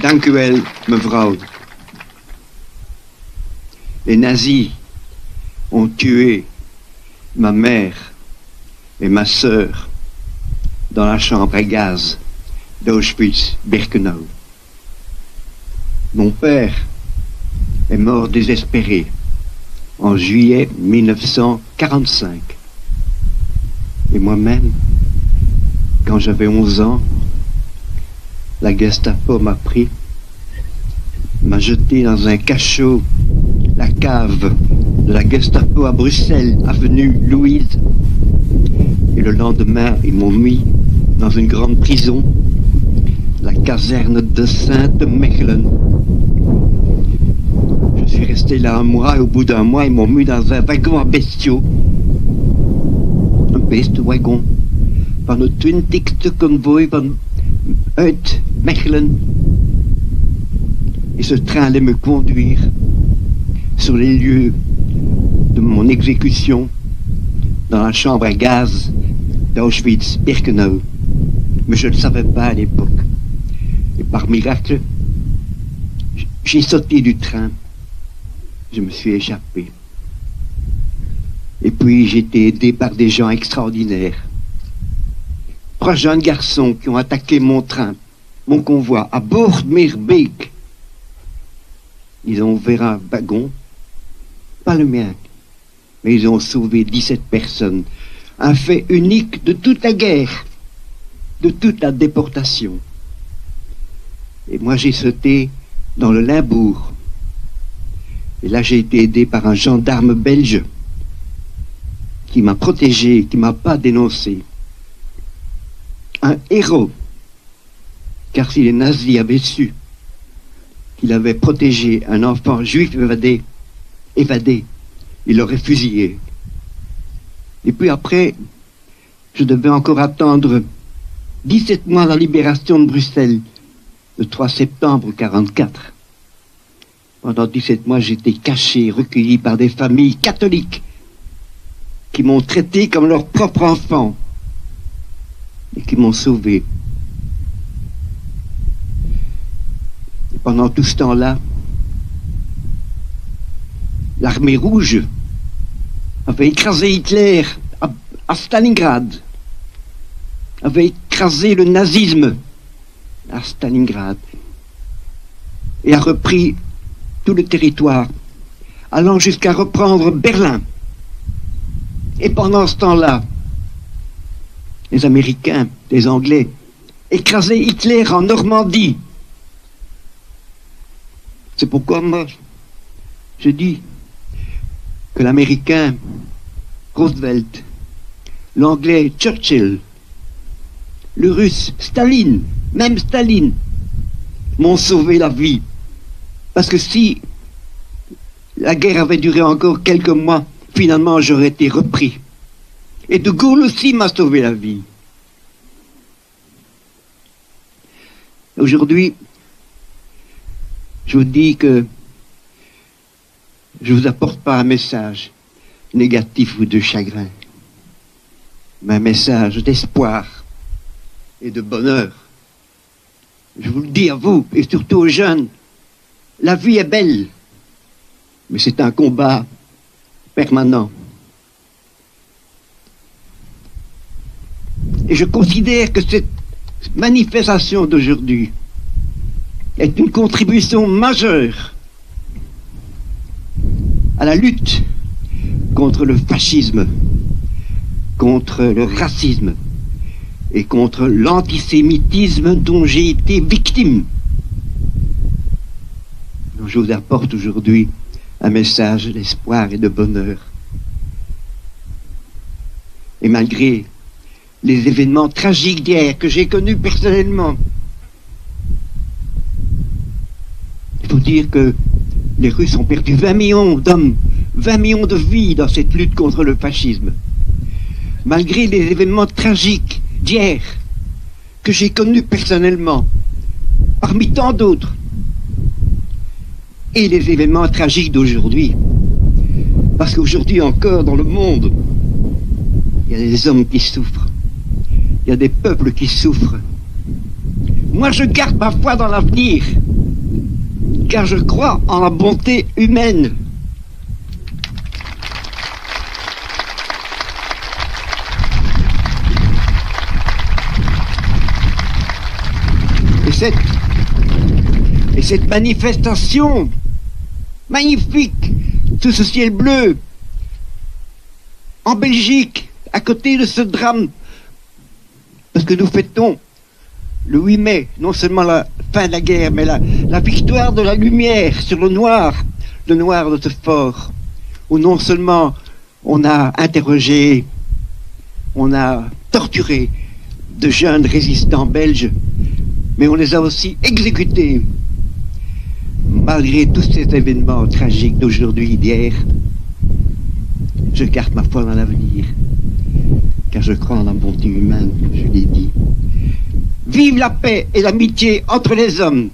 Dank u wel, mevrouw. Les nazis ont tué ma mère et ma sœur dans la chambre à gaz d'Auschwitz-Birkenau. Mon père est mort désespéré en juillet 1945. Et moi-même, quand j'avais 11 ans, la Gestapo m'a pris, m'a jeté dans un cachot, la cave de la Gestapo à Bruxelles, avenue Louise. Et le lendemain, ils m'ont mis dans une grande prison, la caserne de Sainte-Mechelen. Je suis resté là un mois et au bout d'un mois, ils m'ont mis dans un wagon à bestiaux. Un beestenwagon van het 20e konvooi uit Mechelen. Et ce train allait me conduire sur les lieux de mon exécution dans la chambre à gaz d'Auschwitz-Birkenau. Mais je ne le savais pas à l'époque. Et par miracle, j'ai sauté du train. Je me suis échappé. Et puis j'ai été aidé par des gens extraordinaires. 3 jeunes garçons qui ont attaqué mon train, mon convoi, à Boortmeerbeek. Ils ont ouvert un wagon, pas le mien, mais ils ont sauvé 17 personnes. Un fait unique de toute la guerre, de toute la déportation. Et moi j'ai sauté dans le Limbourg. Et là j'ai été aidé par un gendarme belge qui m'a protégé, qui m'a pas dénoncé. Un héros, car si les nazis avaient su qu'il avait protégé un enfant juif évadé, il l'aurait fusillé. Et puis après, je devais encore attendre 17 mois la libération de Bruxelles, le 3 septembre 1944. Pendant 17 mois, j'étais caché, recueilli par des familles catholiques qui m'ont traité comme leur propre enfant et qui m'ont sauvé. Et pendant tout ce temps-là, l'armée rouge avait écrasé Hitler à Stalingrad, avait écrasé le nazisme à Stalingrad et a repris tout le territoire, allant jusqu'à reprendre Berlin. Et pendant ce temps-là, les Américains, les Anglais, écrasaient Hitler en Normandie. C'est pourquoi moi, je dis que l'Américain Roosevelt, l'Anglais Churchill, le Russe Staline, même Staline, m'ont sauvé la vie. Parce que si la guerre avait duré encore quelques mois, finalement j'aurais été repris. Et De Gaulle aussi m'a sauvé la vie. Aujourd'hui, je vous dis que je ne vous apporte pas un message négatif ou de chagrin, mais un message d'espoir et de bonheur. Je vous le dis à vous, et surtout aux jeunes, la vie est belle, mais c'est un combat permanent. Et je considère que cette manifestation d'aujourd'hui est une contribution majeure à la lutte contre le fascisme, contre le racisme et contre l'antisémitisme dont j'ai été victime. Donc je vous apporte aujourd'hui un message d'espoir et de bonheur. Et malgré les événements tragiques d'hier que j'ai connus personnellement, il faut dire que les Russes ont perdu 20 millions d'hommes, 20 millions de vies dans cette lutte contre le fascisme. Malgré les événements tragiques d'hier que j'ai connus personnellement, parmi tant d'autres, et les événements tragiques d'aujourd'hui. Parce qu'aujourd'hui encore, dans le monde, il y a des hommes qui souffrent. Il y a des peuples qui souffrent. Moi, je garde ma foi dans l'avenir. car je crois en la bonté humaine. Et cette manifestation magnifique sous ce ciel bleu, en Belgique, à côté de ce drame, parce que nous fêtons le 8 mai, non seulement la fin de la guerre, mais la victoire de la lumière sur le noir de ce fort, où non seulement on a interrogé, on a torturé de jeunes résistants belges, mais on les a aussi exécutés. Malgré tous ces événements tragiques d'aujourd'hui, d'hier, je garde ma foi dans l'avenir, car je crois en la bonté humaine, je l'ai dit. Vive la paix et l'amitié entre les hommes.